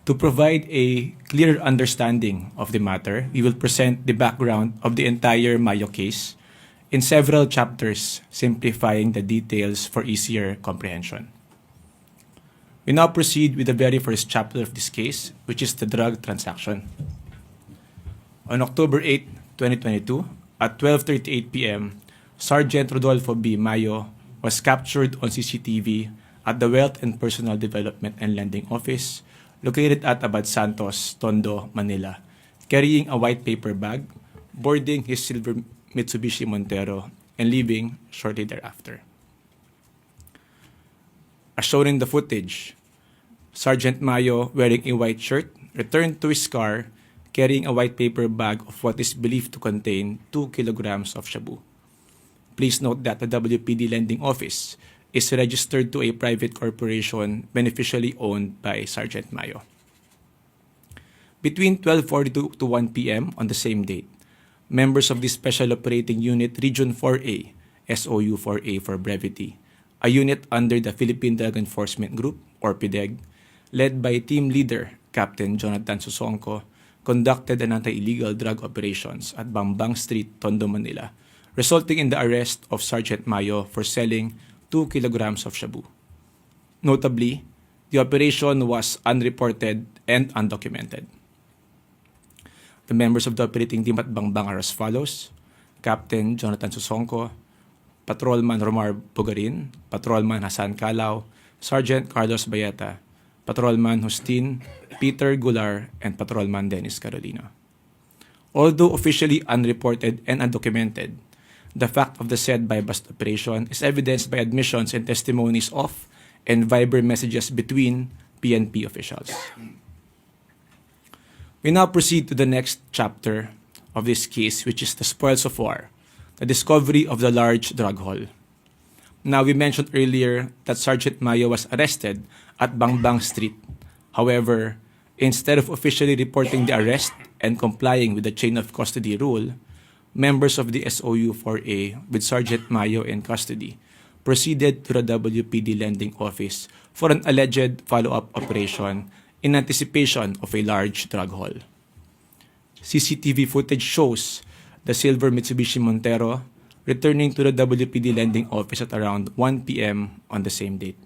To provide a clear understanding of the matter, we will present the background of the entire Mayo case in several chapters, simplifying the details for easier comprehension. We now proceed with the very first chapter of this case, which is the drug transaction. On October 8, 2022, at 12:38 p.m., Sergeant Rodolfo B. Mayo was captured on CCTV at the Wealth and Personal Development and Lending Office located at Abad Santos, Tondo, Manila, carrying a white paper bag, boarding his silver Mitsubishi Montero, and leaving shortly thereafter. As shown in the footage, Sergeant Mayo, wearing a white shirt, returned to his car carrying a white paper bag of what is believed to contain 2 kilograms of shabu. Please note that the WPD Lending Office is registered to a private corporation beneficially owned by Sergeant Mayo. Between 12:42 to 1 p.m. on the same date, members of the Special Operating Unit Region 4A, SOU 4A for brevity, a unit under the Philippine Drug Enforcement Group, or PDEG, led by team leader Captain Jonathan Susongco, conducted an anti-illegal drug operations at Bambang Street, Tondo, Manila, resulting in the arrest of Sergeant Mayo for selling 2 kilograms of shabu. Notably, the operation was unreported and undocumented. The members of the operating team at Bangbang are as follows: Captain Jonathan Susongco, Patrolman Romar Bugarin, Patrolman Hasan Calao, Sergeant Carlos Bayeta, Patrolman Justin, Peter Gular, and Patrolman Dennis Carolina. Although officially unreported and undocumented, the fact of the said buy-bust operation is evidenced by admissions and testimonies of and Viber messages between PNP officials. We now proceed to the next chapter of this case, which is the spoils of war, the discovery of the large drug haul. Now, we mentioned earlier that Sergeant Mayo was arrested at Bangbang Street. However, instead of officially reporting the arrest and complying with the chain of custody rule, members of the SOU 4A with Sergeant Mayo in custody proceeded to the WPD Lending Office for an alleged follow-up operation in anticipation of a large drug haul. CCTV footage shows the silver Mitsubishi Montero returning to the WPD Lending Office at around 1 p.m. on the same date.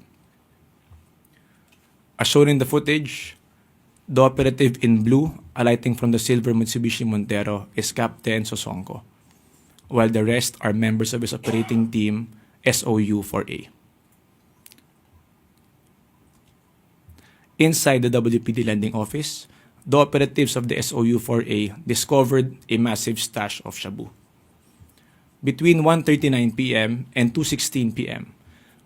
As shown in the footage, the operative in blue alighting from the silver Mitsubishi Montero is Captain Susongco, while the rest are members of his operating team, SOU 4A. Inside the WPD Lending Office, the operatives of the SOU 4A discovered a massive stash of shabu. Between 1:39 p.m. and 2:16 p.m.,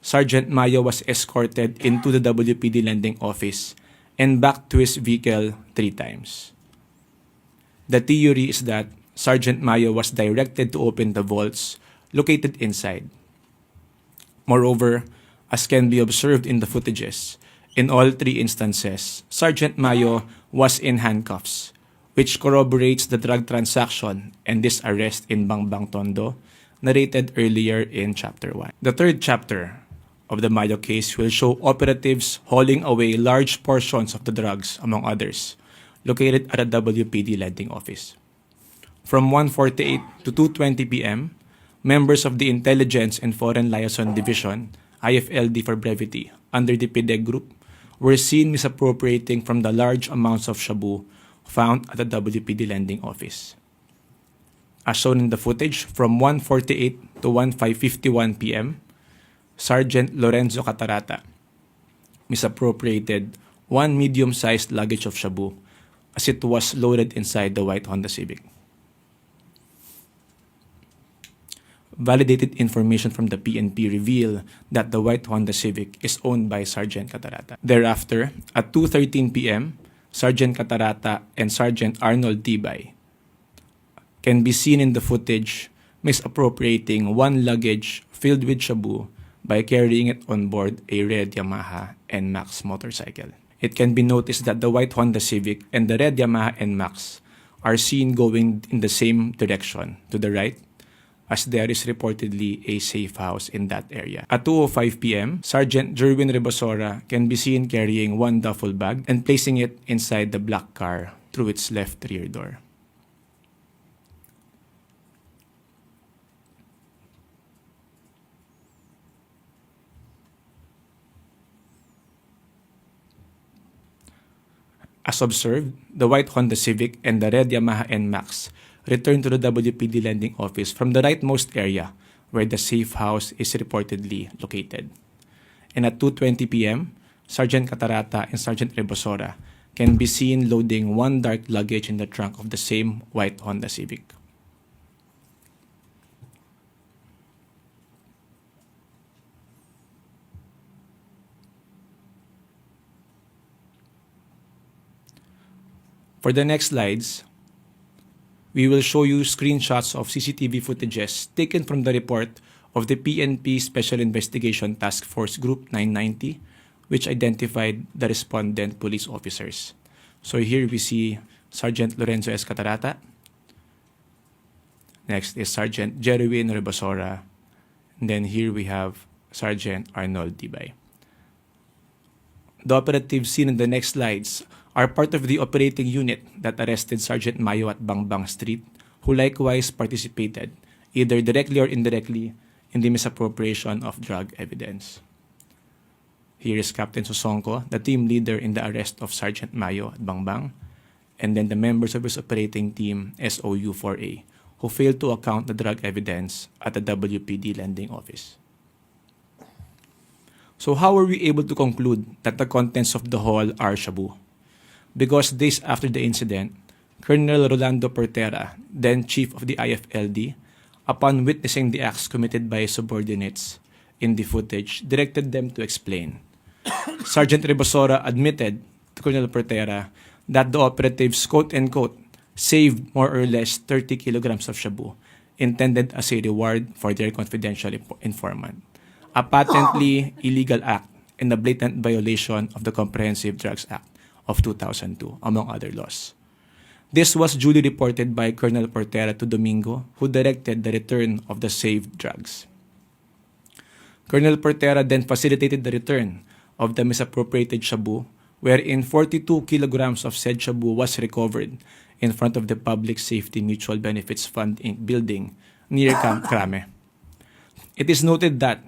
Sergeant Mayo was escorted into the WPD Lending Office and back to his vehicle 3 times. The theory is that Sergeant Mayo was directed to open the vaults located inside. Moreover, as can be observed in the footages, in all 3 instances, Sergeant Mayo was in handcuffs, which corroborates the drug transaction and this arrest in Bangbang Tondo narrated earlier in Chapter 1. The third chapter of the Mayo case will show operatives hauling away large portions of the drugs, among others, located at a WPD Lending Office. From 1:48 to 2:20 p.m., members of the Intelligence and Foreign Liaison Division, IFLD for brevity, under the PDEG group, were seen misappropriating from the large amounts of shabu found at the WPD Lending Office. As shown in the footage, from 1:48 to 1:51 p.m., Sergeant Lorenzo Catarata misappropriated 1 medium-sized luggage of shabu as it was loaded inside the white Honda Civic. Validated information from the PNP reveal that the white Honda Civic is owned by Sergeant Catarata. Thereafter, at 2:13 p.m., Sergeant Catarata and Sergeant Arnold Tibay can be seen in the footage misappropriating 1 luggage filled with shabu by carrying it on board a red Yamaha NMAX motorcycle. It can be noticed that the white Honda Civic and the red Yamaha NMAX are seen going in the same direction to the right, as there is reportedly a safe house in that area. At 2:05 p.m., Sergeant Jerwin Rebosora can be seen carrying one duffel bag and placing it inside the black car through its left rear door. As observed, the white Honda Civic and the red Yamaha NMAX returned to the WPD lending office from the rightmost area where the safe house is reportedly located. And at 2:20 p.m., Sergeant Catarata and Sergeant Rebosora can be seen loading one dark luggage in the trunk of the same white Honda Civic. For the next slides, we will show you screenshots of CCTV footages taken from the report of the PNP Special Investigation Task Force Group 990, which identified the respondent police officers. So here we see Sergeant Lorenzo S. Catarata. Next is Sergeant Jerwin Rebosora. And then here we have Sergeant Arnold Tibay. The operatives seen in the next slides are part of the operating unit that arrested Sergeant Mayo at Bangbang Street, who likewise participated, either directly or indirectly, in the misappropriation of drug evidence. Here is Captain Sosonko, the team leader in the arrest of Sergeant Mayo at Bangbang, and then the members of his operating team, SOU-4A, who failed to account the drug evidence at the WPD lending office. So how were we able to conclude that the contents of the haul are shabu? Because days after the incident, Colonel Rolando Portera, then chief of the IFLD, upon witnessing the acts committed by his subordinates in the footage, directed them to explain. Sergeant Rebosora admitted to Colonel Portera that the operatives, quote-unquote, saved more or less 30 kilograms of shabu, intended as a reward for their confidential informant, a patently illegal act and a blatant violation of the Comprehensive Drugs Act of 2002, among other laws. This was duly reported by Colonel Portera to Domingo, who directed the return of the saved drugs. Colonel Portera then facilitated the return of the misappropriated shabu, wherein 42 kilograms of said shabu was recovered in front of the Public Safety Mutual Benefits Fund Inc. building near Camp Crame. It is noted that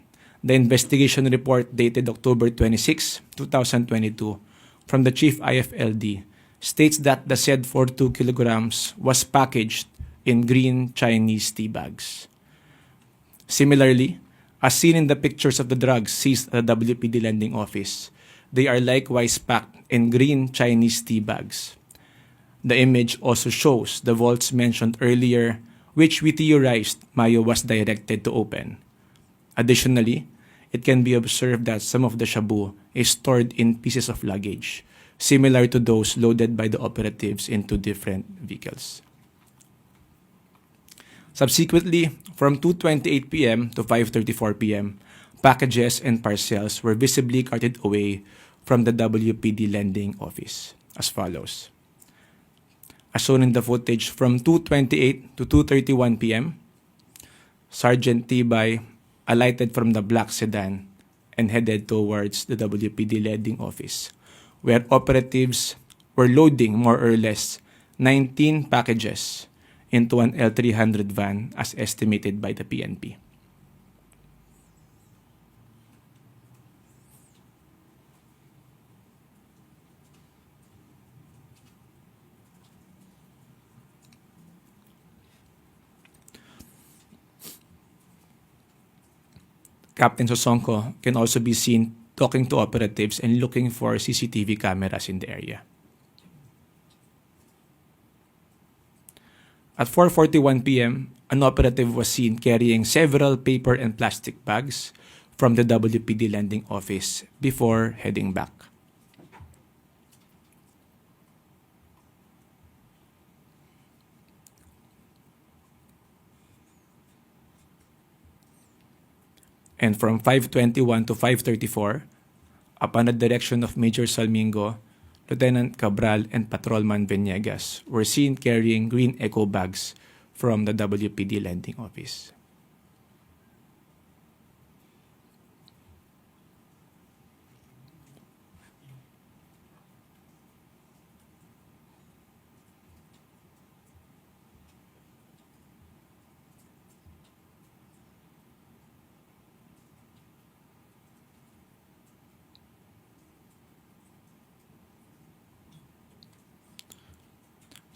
the investigation report dated October 26, 2022, from the Chief IFLD states that the said 42 kilograms was packaged in green Chinese tea bags. Similarly, as seen in the pictures of the drugs seized at the WPD lending office, they are likewise packed in green Chinese tea bags. The image also shows the vaults mentioned earlier, which we theorized Mayo was directed to open. Additionally, it can be observed that some of the shabu is stored in pieces of luggage, similar to those loaded by the operatives into different vehicles. Subsequently, from 2:28 p.m. to 5:34 p.m., packages and parcels were visibly carted away from the WPD lending office as follows. As shown in the footage, from 2:28 to 2:31 p.m., Sergeant Tibay alighted from the black sedan and headed towards the WPD lending office, where operatives were loading more or less 19 packages into an L300 van as estimated by the PNP. Captain Sosonko can also be seen talking to operatives and looking for CCTV cameras in the area. At 4:41 p.m., an operative was seen carrying several paper and plastic bags from the WPD lending office before heading back. And from 5:21 to 5:34, upon the direction of Major Salmingo, Lieutenant Cabral and Patrolman Venegas were seen carrying green eco bags from the WPD lending office.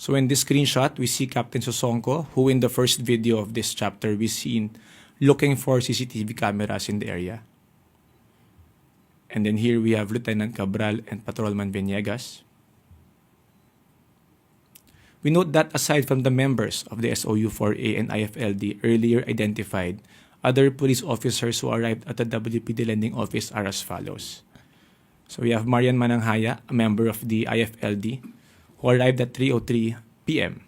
So in this screenshot, we see Captain Sosonko, who in the first video of this chapter we seen looking for CCTV cameras in the area. And then here we have Lieutenant Cabral and Patrolman Venegas. We note that aside from the members of the SOU-4A and IFLD earlier identified, other police officers who arrived at the WPD Lending Office are as follows. So we have Marian Mananghaya, a member of the IFLD, who arrived at 3:03 p.m.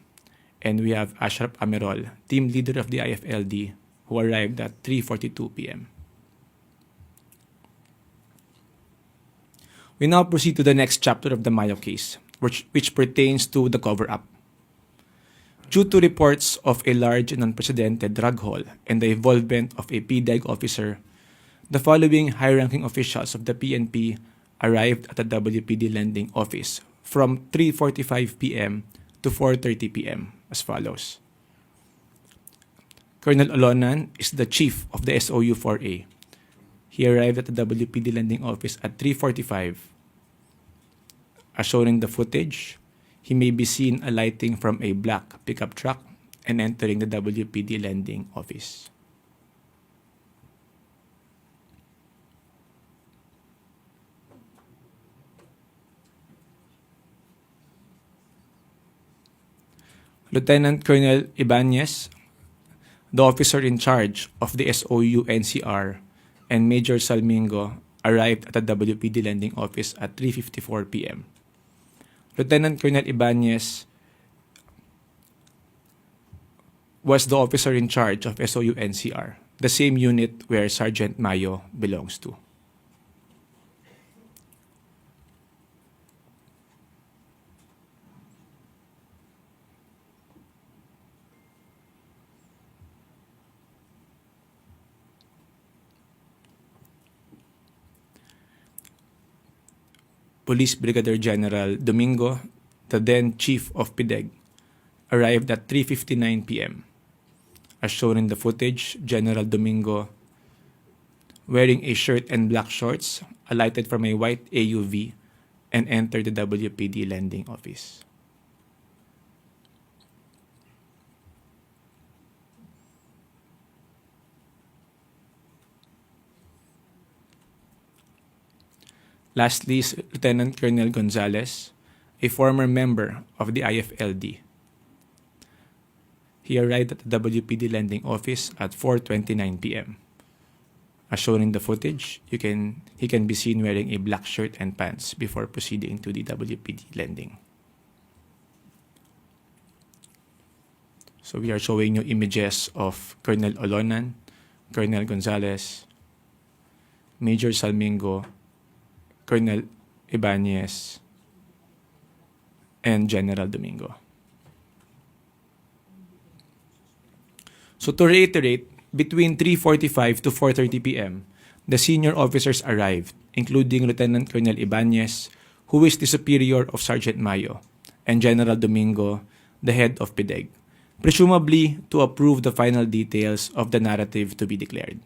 And we have Ashraf Amerol, team leader of the IFLD, who arrived at 3:42 p.m. We now proceed to the next chapter of the Mayo case, which pertains to the cover-up. Due to reports of a large and unprecedented drug haul and the involvement of a PDEG officer, the following high-ranking officials of the PNP arrived at the WPD Lending Office from 3:45 p.m. to 4:30 p.m. as follows. Colonel Olonan is the chief of the SOU-4A. He arrived at the WPD Lending Office at 3:45. As shown in the footage, he may be seen alighting from a black pickup truck and entering the WPD Lending Office. Lieutenant Colonel Ibanez, the officer in charge of the SOU NCR, and Major Salmingo arrived at the WPD Lending Office at 3:54 p.m. Lieutenant Colonel Ibanez was the officer in charge of SOU NCR, the same unit where Sergeant Mayo belongs to. Police Brigadier General Domingo, the then Chief of PDEG, arrived at 3:59 p.m. As shown in the footage, General Domingo, wearing a shirt and black shorts, alighted from a white AUV and entered the WPD Lending Office. Lastly, Lieutenant Colonel Gonzalez, a former member of the IFLD. He arrived at the WPD Lending Office at 4:29 p.m. As shown in the footage, he can be seen wearing a black shirt and pants before proceeding to the WPD Lending. So we are showing you images of Colonel Olonan, Colonel Gonzalez, Major Salmingo, Colonel Ibanez, and General Domingo. So to reiterate, between 3:45 to 4:30 p.m., the senior officers arrived, including Lieutenant Colonel Ibanez, who is the superior of Sergeant Mayo, and General Domingo, the head of PDEG, presumably to approve the final details of the narrative to be declared.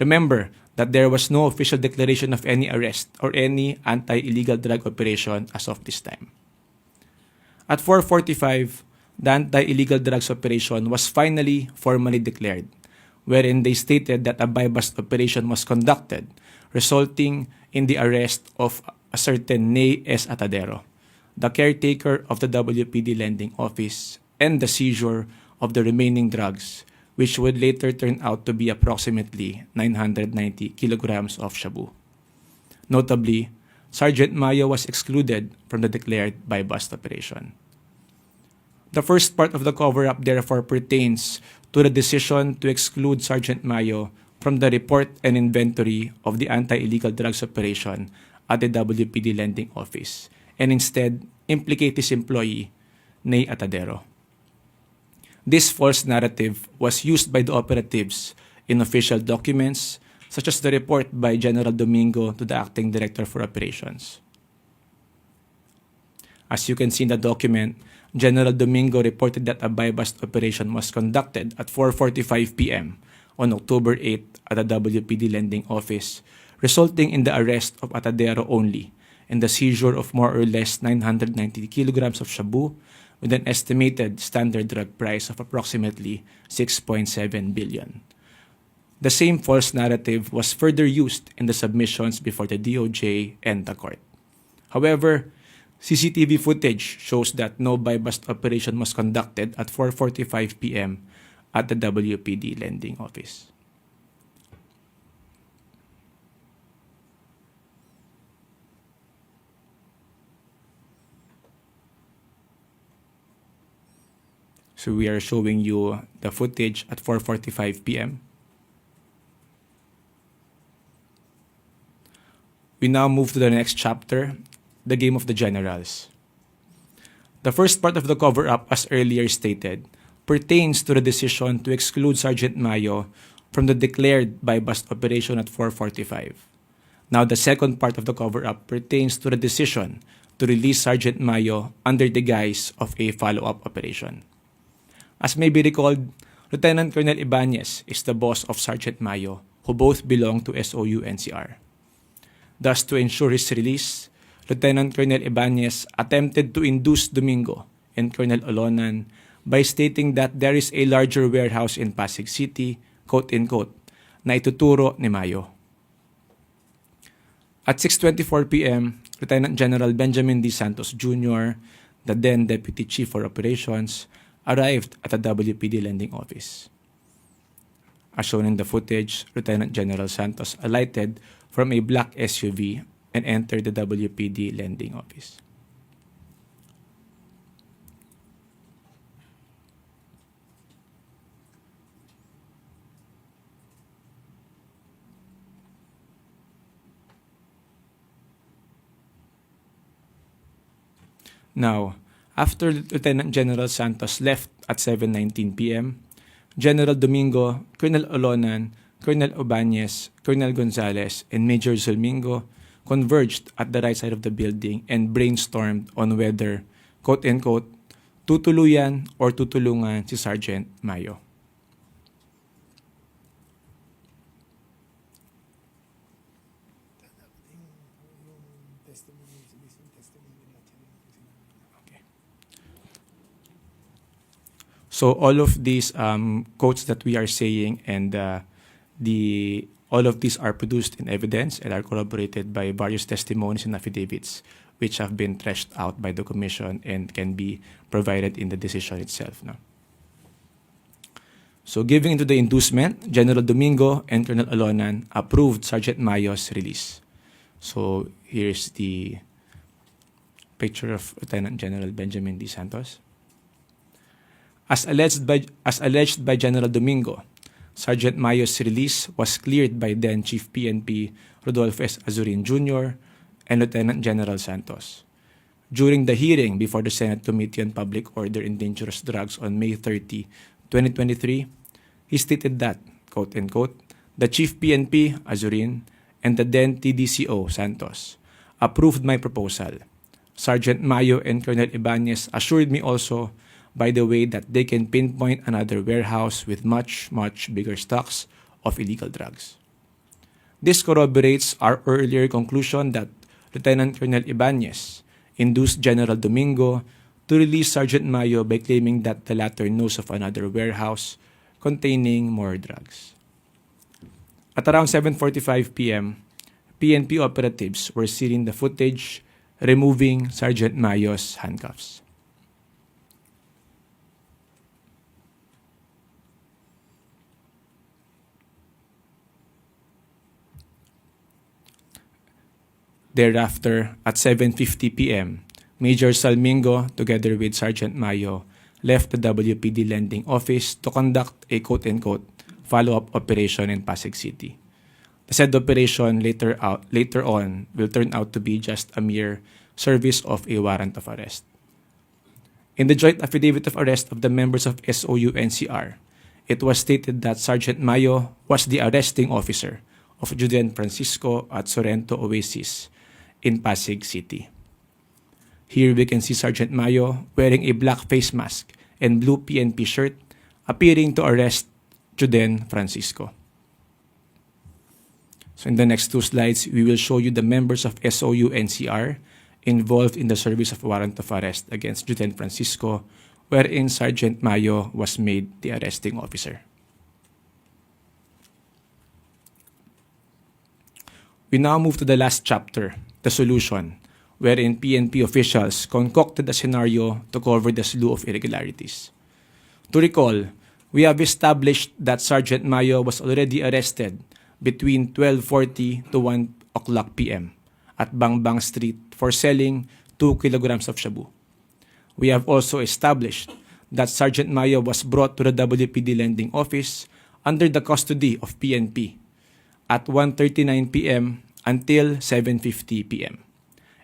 Remember that there was no official declaration of any arrest or any anti-illegal drug operation as of this time. At 4:45, the anti-illegal drugs operation was finally formally declared, wherein they stated that a buy-bust operation was conducted, resulting in the arrest of a certain Nay S. Atadero, the caretaker of the WPD Lending Office, and the seizure of the remaining drugs, which would later turn out to be approximately 990 kilograms of shabu. Notably, Sergeant Mayo was excluded from the declared buy-bust operation. The first part of the cover-up therefore pertains to the decision to exclude Sergeant Mayo from the report and inventory of the anti-illegal drugs operation at the WPD Lending Office, and instead implicate his employee, Nay Atadero. This false narrative was used by the operatives in official documents, such as the report by General Domingo to the Acting Director for Operations. As you can see in the document, General Domingo reported that a buy-bust operation was conducted at 4:45 p.m. on October 8 at the WPD Lending Office, resulting in the arrest of Atadero only and the seizure of more or less 990 kilograms of shabu, with an estimated standard drug price of approximately 6.7 billion. The same false narrative was further used in the submissions before the DOJ and the court. However, CCTV footage shows that no buy-bust operation was conducted at 4:45 p.m. at the WPD lending office. So we are showing you the footage at 4:45 p.m. We now move to the next chapter, the game of the generals. The first part of the cover-up, as earlier stated, pertains to the decision to exclude Sergeant Mayo from the declared buy-bust operation at 4:45. Now the second part of the cover-up pertains to the decision to release Sergeant Mayo under the guise of a follow-up operation. As may be recalled, Lieutenant Colonel Ibanez is the boss of Sergeant Mayo, who both belong to SOU-NCR. Thus, to ensure his release, Lieutenant Colonel Ibanez attempted to induce Domingo and Colonel Olonan by stating that there is a larger warehouse in Pasig City, quote-unquote, na ituturo ni Mayo. At 6:24 p.m., Lieutenant General Benjamin D. Santos Jr., the then Deputy Chief for Operations, arrived at the WPD lending office. As shown in the footage, Lieutenant General Santos alighted from a black SUV and entered the WPD lending office. Now, after Lieutenant General Santos left at 7:19 p.m., General Domingo, Colonel Olonan, Colonel Obanez, Colonel Gonzalez, and Major Zulmingo converged at the right side of the building and brainstormed on whether, quote-unquote, tutuluyan or tutulungan si Sergeant Mayo. So all of these quotes that we are saying and all of these are produced in evidence and are corroborated by various testimonies and affidavits which have been threshed out by the Commission and can be provided in the decision itself. No? So giving into the inducement, General Domingo and Colonel Olonan approved Sergeant Mayo's release. So here's the picture of Lieutenant General Benjamin D. Santos. As alleged by General Domingo, Sergeant Mayo's release was cleared by then Chief PNP Rodolfo S. Azurin Jr. and Lieutenant General Santos. During the hearing before the Senate Committee on Public Order and Dangerous Drugs on May 30, 2023, he stated that, quote-unquote, the Chief PNP, Azurin, and the then TDCO, Santos, approved my proposal. Sergeant Mayo and Colonel Ibanez assured me also, by the way, that they can pinpoint another warehouse with much, much bigger stocks of illegal drugs. This corroborates our earlier conclusion that Lieutenant Colonel Ibanez induced General Domingo to release Sergeant Mayo by claiming that the latter knows of another warehouse containing more drugs. At around 7:45 p.m., PNP operatives were seeing the footage removing Sergeant Mayo's handcuffs. Thereafter, at 7:50 p.m., Major Salmingo, together with Sergeant Mayo, left the WPD lending office to conduct a quote-unquote follow-up operation in Pasig City. The said operation later on will turn out to be just a mere service of a warrant of arrest. In the joint affidavit of arrest of the members of SOU-NCR, it was stated that Sergeant Mayo was the arresting officer of Judean Francisco at Sorrento Oasis in Pasig City. Here we can see Sergeant Mayo wearing a black face mask and blue PNP shirt, appearing to arrest Judean Francisco. So in the next two slides, we will show you the members of SOU-NCR involved in the service of a warrant of arrest against Juden Francisco, wherein Sergeant Mayo was made the arresting officer. We now move to the last chapter, the solution, wherein PNP officials concocted a scenario to cover the slew of irregularities. To recall, we have established that Sergeant Mayo was already arrested between 12:40 to 1 o'clock p.m. at Bangbang Street for selling 2 kilograms of shabu. We have also established that Sergeant Mayo was brought to the WPD lending office under the custody of PNP at 1:39 p.m. until 7:50 p.m.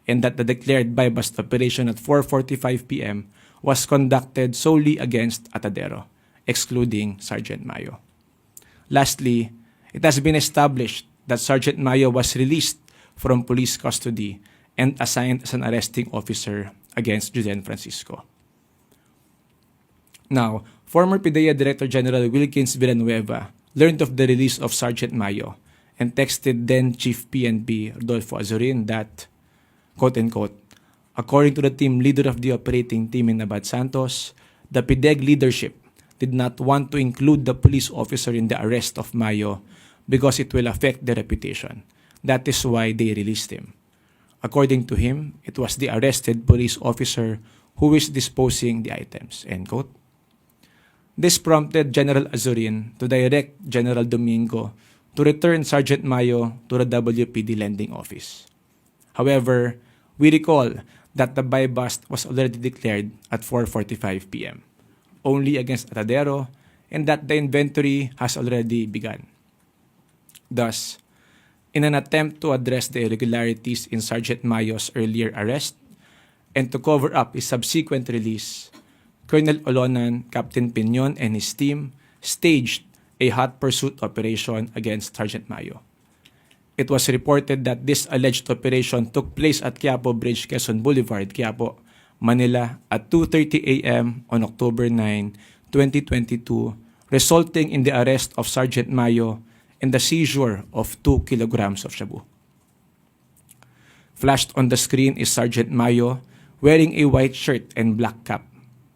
and that the declared buy-bust operation at 4:45 p.m. was conducted solely against Atadero, excluding Sergeant Mayo. Lastly, it has been established that Sergeant Mayo was released from police custody and assigned as an arresting officer against Juden Francisco. Now, former PIDEA Director General Wilkins Villanueva learned of the release of Sergeant Mayo and texted then Chief PNP Rodolfo Azurin that, quote-unquote, according to the team leader of the operating team in Abad Santos, the PIDEG leadership did not want to include the police officer in the arrest of Mayo because it will affect their reputation. That is why they released him. According to him, it was the arrested police officer who is disposing the items, end quote. This prompted General Azurin to direct General Domingo to return Sergeant Mayo to the WPD lending office. However, we recall that the buy-bust was already declared at 4:45 p.m. only against Atadero and that the inventory has already begun. Thus, in an attempt to address the irregularities in Sergeant Mayo's earlier arrest and to cover up his subsequent release, Colonel Olonan, Captain Piñon, and his team staged a hot pursuit operation against Sergeant Mayo. It was reported that this alleged operation took place at Quiapo Bridge, Quezon Boulevard, Quiapo, Manila at 2:30 a.m. on October 9, 2022, resulting in the arrest of Sergeant Mayo and the seizure of 2 kilograms of shabu. Flashed on the screen is Sergeant Mayo wearing a white shirt and black cap,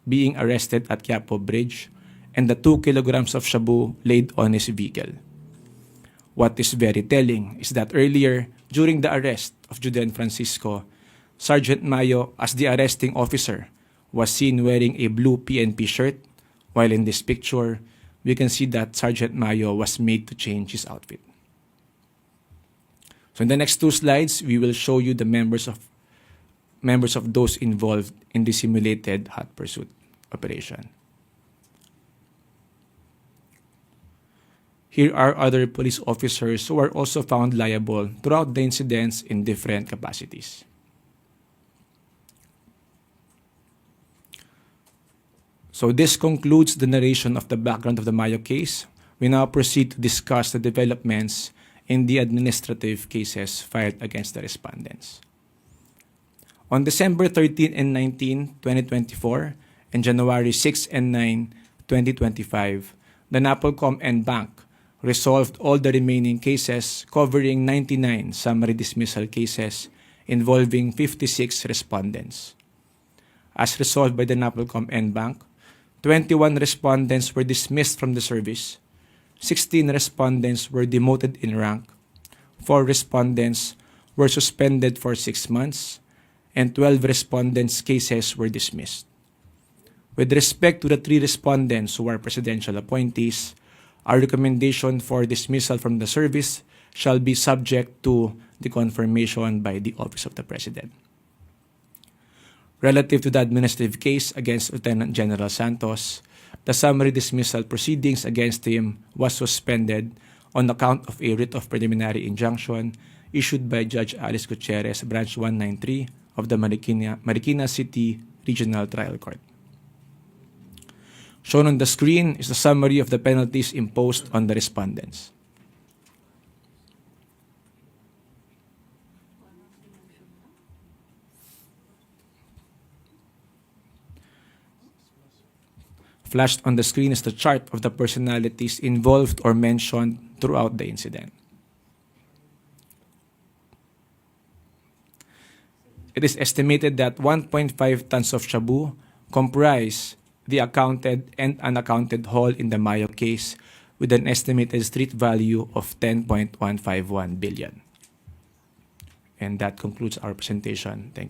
being arrested at Quiapo Bridge, and the 2 kilograms of shabu laid on his vehicle. What is very telling is that earlier, during the arrest of Juden Francisco, Sergeant Mayo, as the arresting officer, was seen wearing a blue PNP shirt, while in this picture, we can see that Sergeant Mayo was made to change his outfit. So in the next 2 slides, we will show you the members of those involved in the simulated hot pursuit operation. Here are other police officers who are also found liable throughout the incidents in different capacities. So this concludes the narration of the background of the Mayo case. We now proceed to discuss the developments in the administrative cases filed against the respondents. On December 13 and 19, 2024, and January 6 and 9, 2025, the Napolcom and Bank resolved all the remaining cases covering 99 summary dismissal cases involving 56 respondents. As resolved by the Napolcom and Bank, 21 respondents were dismissed from the service, 16 respondents were demoted in rank, 4 respondents were suspended for 6 months, and 12 respondents' cases were dismissed. With respect to the 3 respondents who are presidential appointees, our recommendation for dismissal from the service shall be subject to the confirmation by the Office of the President. Relative to the administrative case against Lieutenant General Santos, the summary dismissal proceedings against him was suspended on account of a writ of preliminary injunction issued by Judge Alice Gutierrez, Branch 193 of the Marikina City Regional Trial Court. Shown on the screen is a summary of the penalties imposed on the respondents. Flashed on the screen is the chart of the personalities involved or mentioned throughout the incident. It is estimated that 1.5 tons of shabu comprise the accounted and unaccounted haul in the Mayo case with an estimated street value of 10.151 billion. And that concludes our presentation. Thank you.